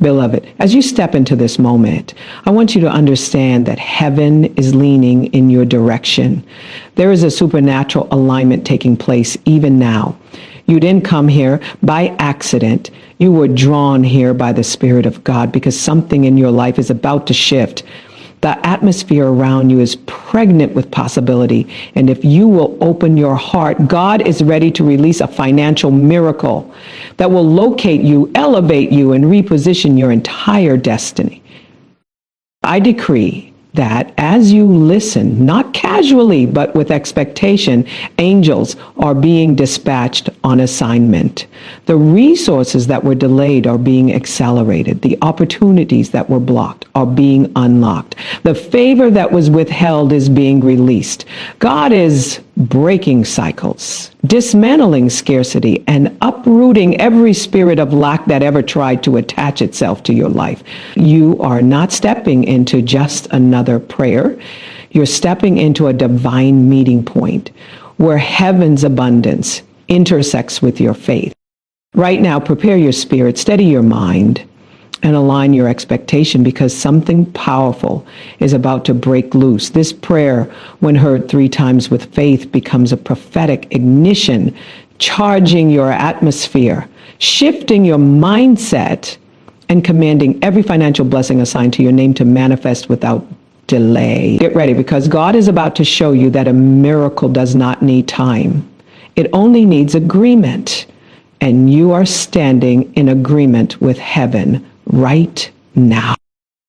Beloved, as you step into this moment, I want you to understand that heaven is leaning in your direction. There is a supernatural alignment taking place even now. You didn't come here by accident. You were drawn here by the Spirit of God because something in your life is about to shift. The atmosphere around you is pregnant with possibility. And if you will open your heart, God is ready to release a financial miracle that will locate you, elevate you, and reposition your entire destiny. I decree that as you listen, not casually, but with expectation, angels are being dispatched on assignment. The resources that were delayed are being accelerated. The opportunities that were blocked are being unlocked. The favor that was withheld is being released. God is breaking cycles, dismantling scarcity, and uprooting every spirit of lack that ever tried to attach itself to your life. You are not stepping into just another prayer. You're stepping into a divine meeting point where heaven's abundance intersects with your faith. Right now, prepare your spirit, steady your mind, and align your expectation because something powerful is about to break loose. This prayer, when heard 3 times with faith, becomes a prophetic ignition, charging your atmosphere, shifting your mindset, and commanding every financial blessing assigned to your name to manifest without delay. Get ready because God is about to show you that a miracle does not need time. It only needs agreement. And you are standing in agreement with heaven right now,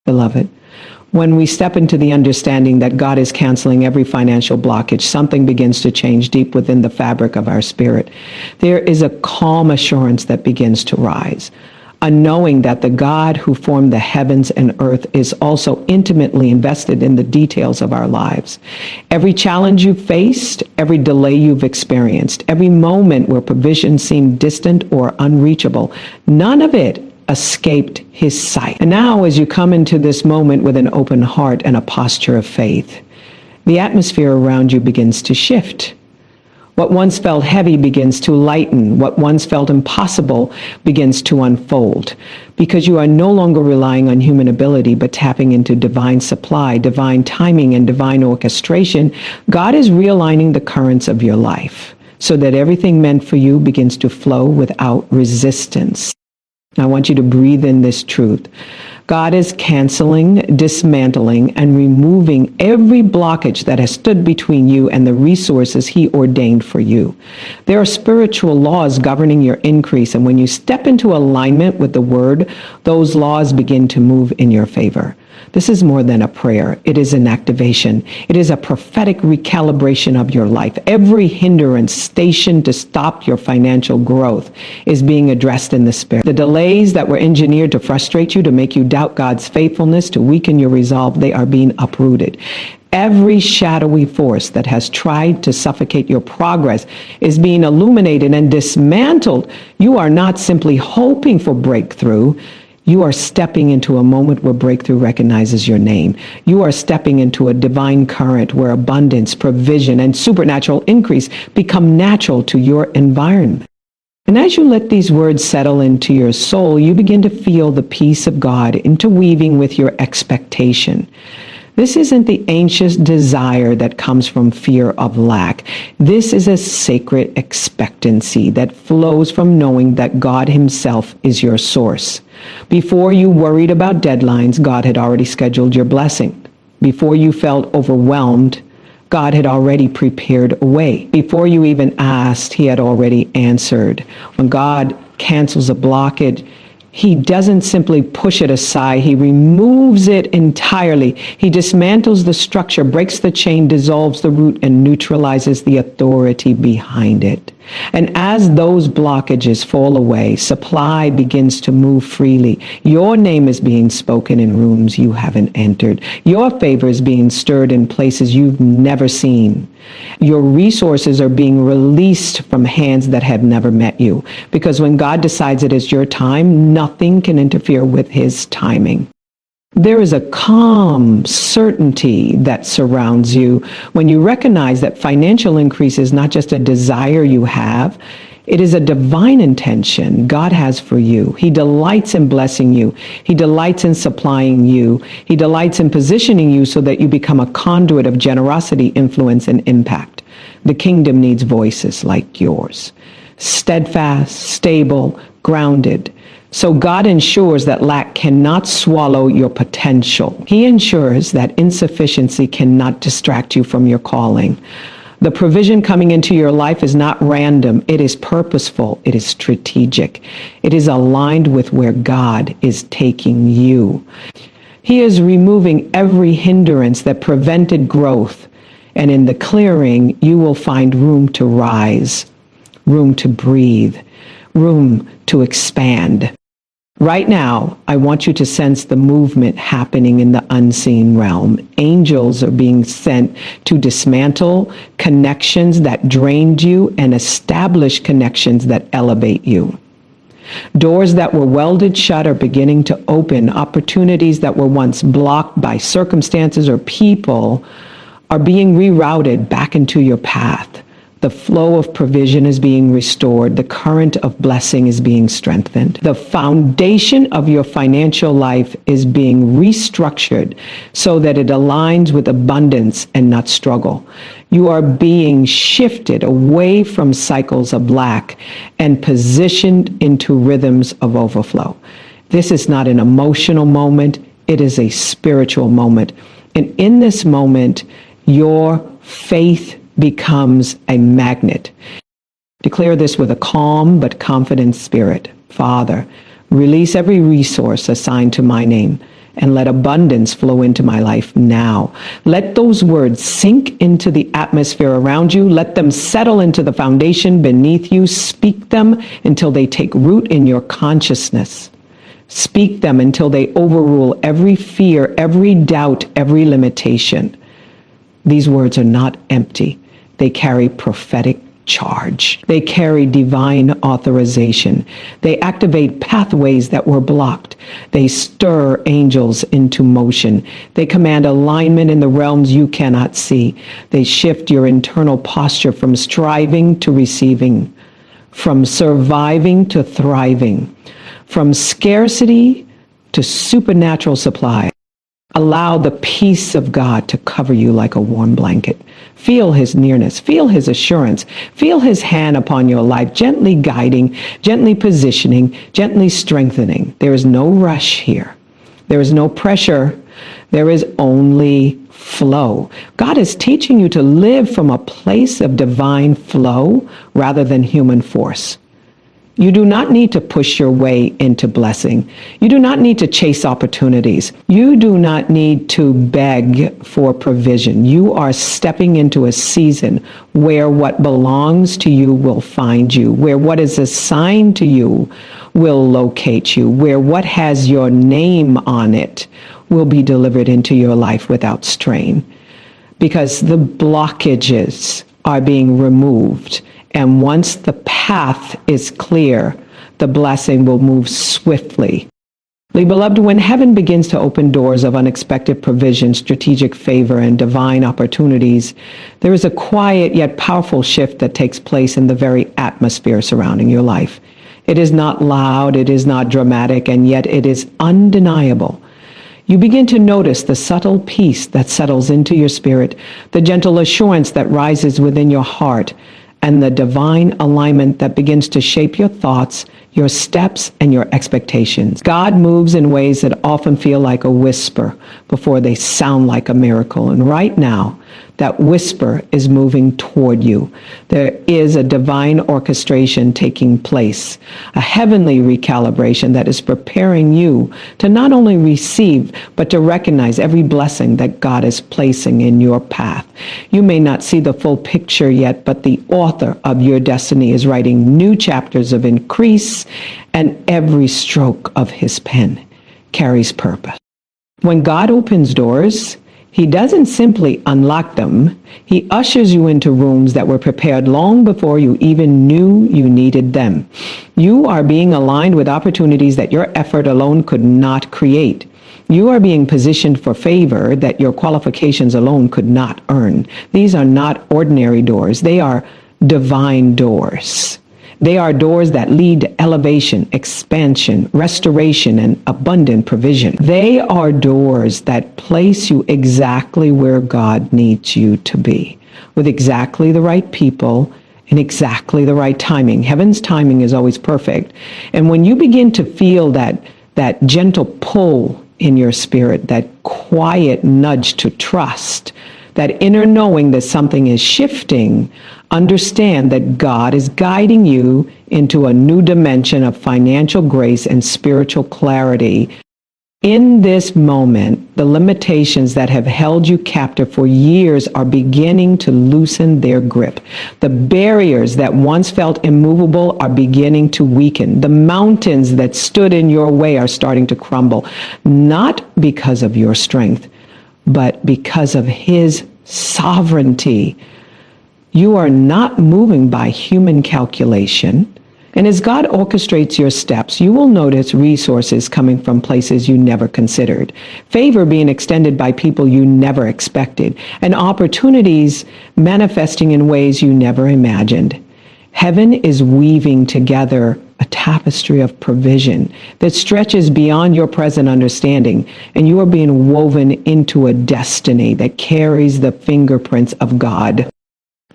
beloved. When we step into the understanding that God is canceling every financial blockage, something begins to change deep within the fabric of our spirit. There is a calm assurance that begins to rise, a knowing that the God who formed the heavens and earth is also intimately invested in the details of our lives. Every challenge you've faced, every delay you've experienced, every moment where provision seemed distant or unreachable, none of it escaped his sight. And now as you come into this moment with an open heart and a posture of faith, the atmosphere around you begins to shift. What once felt heavy begins to lighten. What once felt impossible begins to unfold because you are no longer relying on human ability, but tapping into divine supply, divine timing, and divine orchestration. God is realigning the currents of your life so that everything meant for you begins to flow without resistance. I want you to breathe in this truth. God is canceling, dismantling, and removing every blockage that has stood between you and the resources he ordained for you. There are spiritual laws governing your increase, and when you step into alignment with the word, those laws begin to move in your favor. This is more than a prayer. It is an activation. It is a prophetic recalibration of your life. Every hindrance stationed to stop your financial growth is being addressed in the spirit. The delays that were engineered to frustrate you, to make you doubt God's faithfulness, to weaken your resolve, they are being uprooted. Every shadowy force that has tried to suffocate your progress is being illuminated and dismantled. You are not simply hoping for breakthrough. You are stepping into a moment where breakthrough recognizes your name. You are stepping into a divine current where abundance, provision, and supernatural increase become natural to your environment. And as you let these words settle into your soul, you begin to feel the peace of God interweaving with your expectation. This isn't the anxious desire that comes from fear of lack. This is a sacred expectancy that flows from knowing that God himself is your source. Before you worried about deadlines, God had already scheduled your blessing. Before you felt overwhelmed, God had already prepared a way. Before you even asked, he had already answered. When God cancels a blockage, he doesn't simply push it aside. He removes it entirely. He dismantles the structure, breaks the chain, dissolves the root, and neutralizes the authority behind it. And as those blockages fall away, supply begins to move freely. Your name is being spoken in rooms you haven't entered. Your favor is being stirred in places you've never seen. Your resources are being released from hands that have never met you. Because when God decides it is your time, nothing can interfere with his timing. There is a calm certainty that surrounds you when you recognize that financial increase is not just a desire you have, It is a divine intention God has for you. He delights in blessing you. He delights in supplying you. He delights in positioning you so that you become a conduit of generosity, influence, and impact. The kingdom needs voices like yours. Steadfast, stable, grounded. So God ensures that lack cannot swallow your potential. He ensures that insufficiency cannot distract you from your calling. The provision coming into your life is not random. It is purposeful. It is strategic. It is aligned with where God is taking you. He is removing every hindrance that prevented growth. And in the clearing, you will find room to rise, room to breathe, room to expand. Right now, I want you to sense the movement happening in the unseen realm. Angels are being sent to dismantle connections that drained you and establish connections that elevate you. Doors that were welded shut are beginning to open. Opportunities that were once blocked by circumstances or people are being rerouted back into your path. The flow of provision is being restored. The current of blessing is being strengthened. The foundation of your financial life is being restructured so that it aligns with abundance and not struggle. You are being shifted away from cycles of lack and positioned into rhythms of overflow. This is not an emotional moment. It is a spiritual moment. And in this moment, your faith becomes a magnet. Declare this with a calm but confident spirit. Father, release every resource assigned to my name and let abundance flow into my life now. Let those words sink into the atmosphere around you. Let them settle into the foundation beneath you. Speak them until they take root in your consciousness. Speak them until they overrule every fear, every doubt, every limitation. These words are not empty. They carry prophetic charge. They carry divine authorization. They activate pathways that were blocked. They stir angels into motion. They command alignment in the realms you cannot see. They shift your internal posture from striving to receiving, from surviving to thriving, from scarcity to supernatural supply. Allow the peace of God to cover you like a warm blanket. Feel his nearness. Feel his assurance. Feel his hand upon your life, gently guiding, gently positioning, gently strengthening. There is no rush here. There is no pressure. There is only flow. God is teaching you to live from a place of divine flow rather than human force. You do not need to push your way into blessing. You do not need to chase opportunities. You do not need to beg for provision. You are stepping into a season where what belongs to you will find you, where what is assigned to you will locate you, where what has your name on it will be delivered into your life without strain, because the blockages are being removed. And once the path is clear, the blessing will move swiftly. Beloved, when heaven begins to open doors of unexpected provision, strategic favor, and divine opportunities, there is a quiet yet powerful shift that takes place in the very atmosphere surrounding your life. It is not loud, it is not dramatic, and yet it is undeniable. You begin to notice the subtle peace that settles into your spirit, the gentle assurance that rises within your heart, and the divine alignment that begins to shape your thoughts, your steps, and your expectations. God moves in ways that often feel like a whisper before they sound like a miracle. And right now, that whisper is moving toward you. There is a divine orchestration taking place, a heavenly recalibration that is preparing you to not only receive, but to recognize every blessing that God is placing in your path. You may not see the full picture yet, but the author of your destiny is writing new chapters of increase, and every stroke of his pen carries purpose. When God opens doors, he doesn't simply unlock them. He ushers you into rooms that were prepared long before you even knew you needed them. You are being aligned with opportunities that your effort alone could not create. You are being positioned for favor that your qualifications alone could not earn. These are not ordinary doors. They are divine doors. They are doors that lead to elevation, expansion, restoration, and abundant provision. They are doors that place you exactly where God needs you to be, with exactly the right people in exactly the right timing. Heaven's timing is always perfect. And when you begin to feel that gentle pull in your spirit, that quiet nudge to trust, that inner knowing that something is shifting, understand that God is guiding you into a new dimension of financial grace and spiritual clarity. In this moment, the limitations that have held you captive for years are beginning to loosen their grip. The barriers that once felt immovable are beginning to weaken. The mountains that stood in your way are starting to crumble, not because of your strength, but because of His sovereignty. You are not moving by human calculation. And as God orchestrates your steps, you will notice resources coming from places you never considered, favor being extended by people you never expected, and opportunities manifesting in ways you never imagined. Heaven is weaving together a tapestry of provision that stretches beyond your present understanding, and you are being woven into a destiny that carries the fingerprints of God.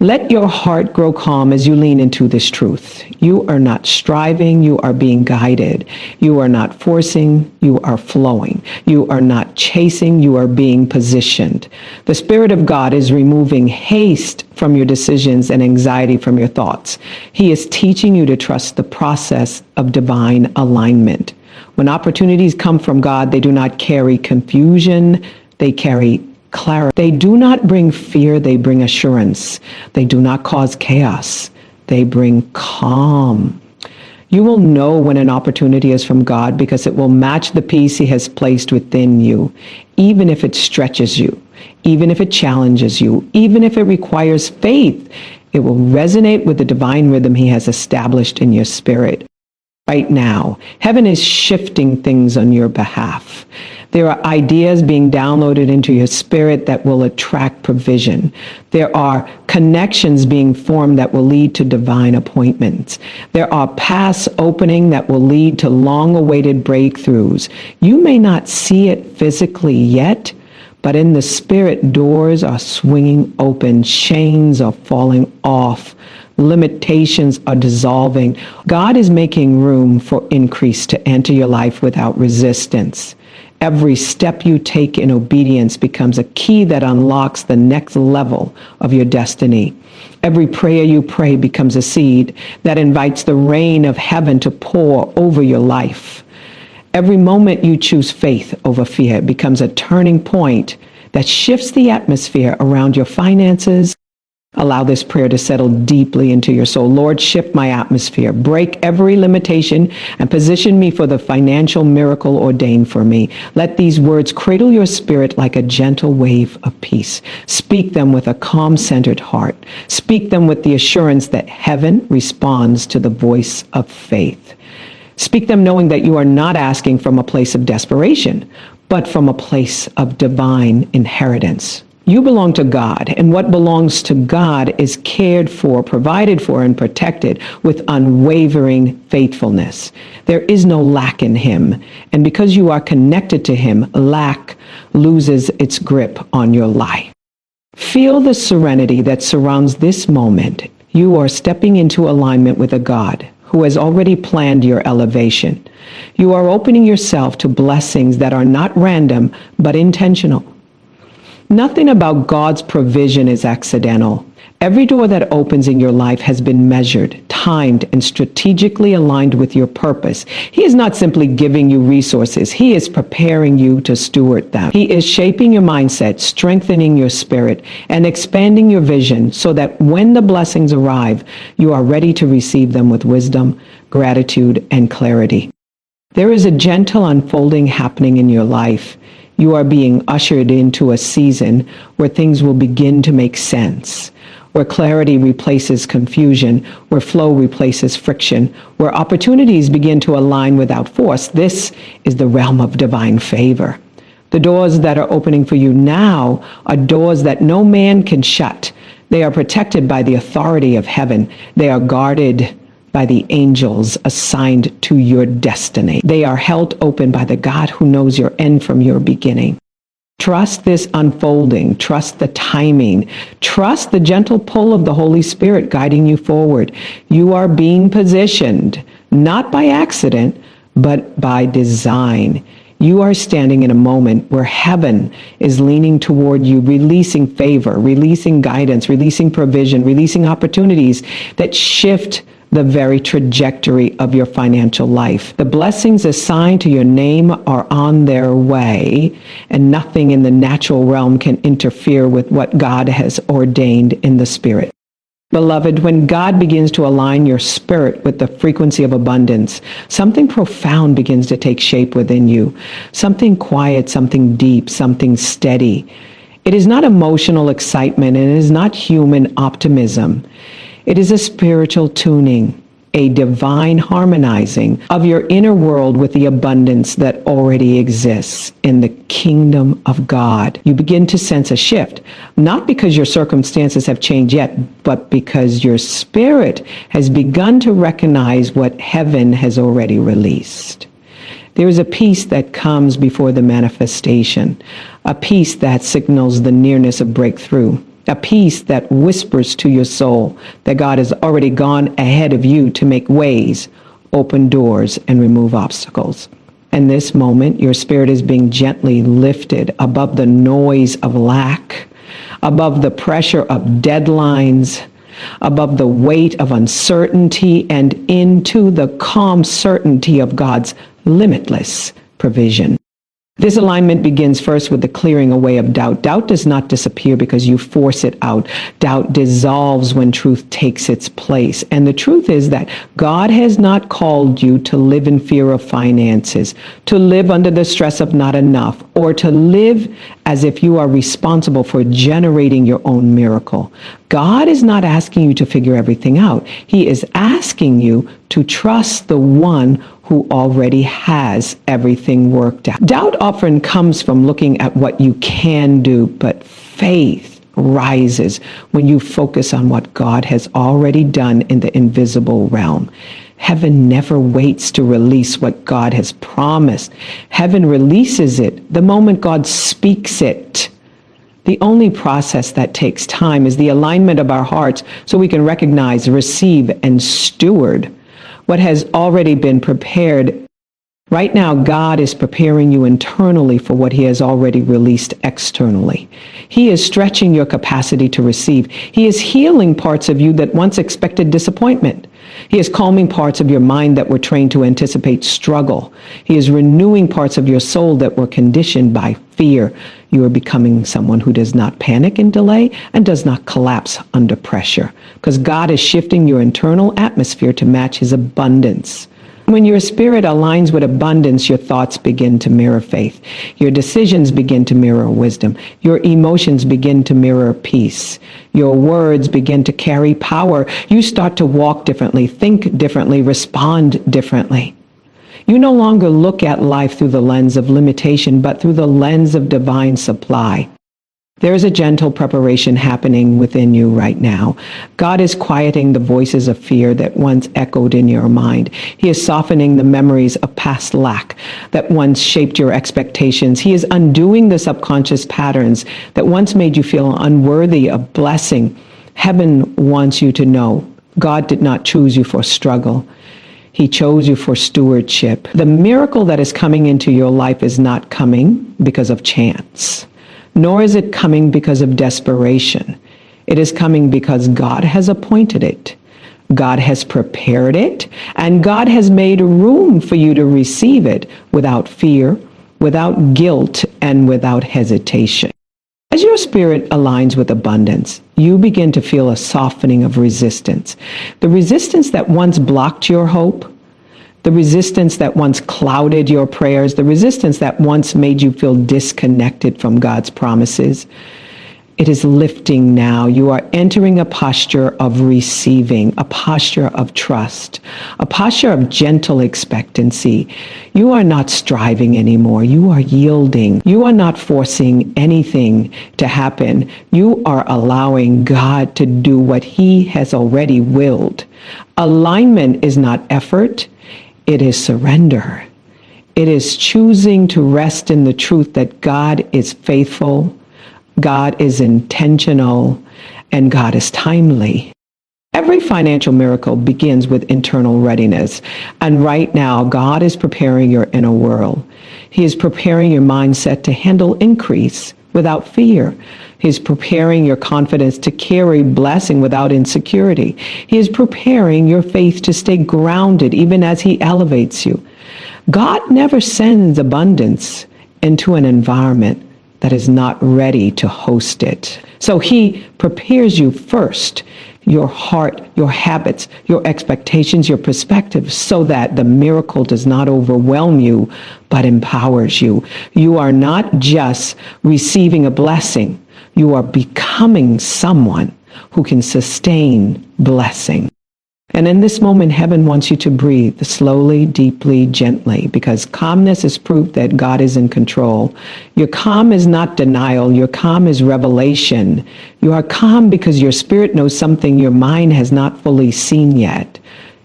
Let your heart grow calm as you lean into this truth. You are not striving, you are being guided. You are not forcing, you are flowing. You are not chasing, you are being positioned. The Spirit of God is removing haste from your decisions and anxiety from your thoughts. He is teaching you to trust the process of divine alignment. When opportunities come from God, they do not carry confusion, they carry clarity. They do not bring fear, they bring assurance. They do not cause chaos, they bring calm. You will know when an opportunity is from God because it will match the peace He has placed within you, even if it stretches you, even if it challenges you, even if it requires faith. It will resonate with the divine rhythm He has established in your spirit. Right now, heaven is shifting things on your behalf. There are ideas being downloaded into your spirit that will attract provision. There are connections being formed that will lead to divine appointments. There are paths opening that will lead to long-awaited breakthroughs. You may not see it physically yet, but in the spirit, doors are swinging open, chains are falling off, limitations are dissolving. God is making room for increase to enter your life without resistance. Every step you take in obedience becomes a key that unlocks the next level of your destiny. Every prayer you pray becomes a seed that invites the rain of heaven to pour over your life. Every moment you choose faith over fear becomes a turning point that shifts the atmosphere around your finances. Allow this prayer to settle deeply into your soul. Lord, shift my atmosphere, break every limitation, and position me for the financial miracle ordained for me. Let these words cradle your spirit like a gentle wave of peace. Speak them with a calm, centered heart. Speak them with the assurance that heaven responds to the voice of faith. Speak them knowing that you are not asking from a place of desperation, but from a place of divine inheritance. You belong to God, and what belongs to God is cared for, provided for, and protected with unwavering faithfulness. There is no lack in Him, and because you are connected to Him, lack loses its grip on your life. Feel the serenity that surrounds this moment. You are stepping into alignment with a God who has already planned your elevation. You are opening yourself to blessings that are not random, but intentional. Nothing about God's provision is accidental. Every door that opens in your life has been measured, timed, and strategically aligned with your purpose. He is not simply giving you resources. He is preparing you to steward them. He is shaping your mindset, strengthening your spirit, and expanding your vision so that when the blessings arrive, you are ready to receive them with wisdom, gratitude, and clarity. There is a gentle unfolding happening in your life. You are being ushered into a season where things will begin to make sense, where clarity replaces confusion, where flow replaces friction, where opportunities begin to align without force. This is the realm of divine favor. The doors that are opening for you now are doors that no man can shut. They are protected by the authority of heaven. They are guarded by the angels assigned to your destiny. They are held open by the God who knows your end from your beginning. Trust this unfolding. Trust the timing. Trust the gentle pull of the Holy Spirit guiding you forward. You are being positioned, not by accident, but by design. You are standing in a moment where heaven is leaning toward you, releasing favor, releasing guidance, releasing provision, releasing opportunities that shift the very trajectory of your financial life. The blessings assigned to your name are on their way, and nothing in the natural realm can interfere with what God has ordained in the spirit. Beloved, when God begins to align your spirit with the frequency of abundance, something profound begins to take shape within you. Something quiet, something deep, something steady. It is not emotional excitement, and it is not human optimism. It is a spiritual tuning, a divine harmonizing of your inner world with the abundance that already exists in the kingdom of God. You begin to sense a shift, not because your circumstances have changed yet, but because your spirit has begun to recognize what heaven has already released. There is a peace that comes before the manifestation, a peace that signals the nearness of breakthrough. A peace that whispers to your soul that God has already gone ahead of you to make ways, open doors, and remove obstacles. In this moment, your spirit is being gently lifted above the noise of lack, above the pressure of deadlines, above the weight of uncertainty, and into the calm certainty of God's limitless provision. This alignment begins first with the clearing away of doubt. Doubt does not disappear because you force it out. Doubt dissolves when truth takes its place. And the truth is that God has not called you to live in fear of finances, to live under the stress of not enough, or to live as if you are responsible for generating your own miracle. God is not asking you to figure everything out. He is asking you to trust the one who already has everything worked out. Doubt often comes from looking at what you can do, but faith rises when you focus on what God has already done in the invisible realm. Heaven never waits to release what God has promised. Heaven releases it the moment God speaks it. The only process that takes time is the alignment of our hearts so we can recognize, receive, and steward what has already been prepared. Right now, God is preparing you internally for what he has already released externally. He is stretching your capacity to receive. He is healing parts of you that once expected disappointment. He is calming parts of your mind that were trained to anticipate struggle. He is renewing parts of your soul that were conditioned by fear. You are becoming someone who does not panic and delay and does not collapse under pressure, because God is shifting your internal atmosphere to match his abundance. When your spirit aligns with abundance, your thoughts begin to mirror faith. Your decisions begin to mirror wisdom. Your emotions begin to mirror peace. Your words begin to carry power. You start to walk differently, think differently, respond differently. You no longer look at life through the lens of limitation, but through the lens of divine supply. There is a gentle preparation happening within you right now. God is quieting the voices of fear that once echoed in your mind. He is softening the memories of past lack that once shaped your expectations. He is undoing the subconscious patterns that once made you feel unworthy of blessing. Heaven wants you to know God did not choose you for struggle. He chose you for stewardship. The miracle that is coming into your life is not coming because of chance, nor is it coming because of desperation. It is coming because God has appointed it. God has prepared it, and God has made room for you to receive it without fear, without guilt, and without hesitation. As your spirit aligns with abundance, you begin to feel a softening of resistance. The resistance that once blocked your hope, the resistance that once clouded your prayers, the resistance that once made you feel disconnected from God's promises, it is lifting now. You are entering a posture of receiving, a posture of trust, a posture of gentle expectancy. You are not striving anymore. You are yielding. You are not forcing anything to happen. You are allowing God to do what he has already willed. Alignment is not effort, it is surrender. It is choosing to rest in the truth that God is faithful, God is intentional, and God is timely. Every financial miracle begins with internal readiness. And right now, God is preparing your inner world. He is preparing your mindset to handle increase without fear. He is preparing your confidence to carry blessing without insecurity. He is preparing your faith to stay grounded even as He elevates you. God never sends abundance into an environment that is not ready to host it. So He prepares you first, your heart, your habits, your expectations, your perspectives, so that the miracle does not overwhelm you, but empowers you. You are not just receiving a blessing, you are becoming someone who can sustain blessing. And in this moment, heaven wants you to breathe slowly, deeply, gently, because calmness is proof that God is in control. Your calm is not denial. Your calm is revelation. You are calm because your spirit knows something your mind has not fully seen yet.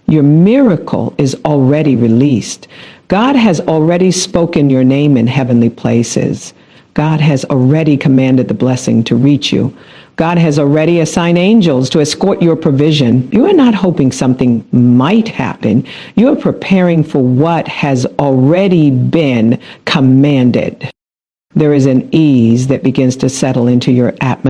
Your miracle is already released. God has already spoken your name in heavenly places. God has already commanded the blessing to reach you. God has already assigned angels to escort your provision. You are not hoping something might happen. You are preparing for what has already been commanded. There is an ease that begins to settle into your atmosphere.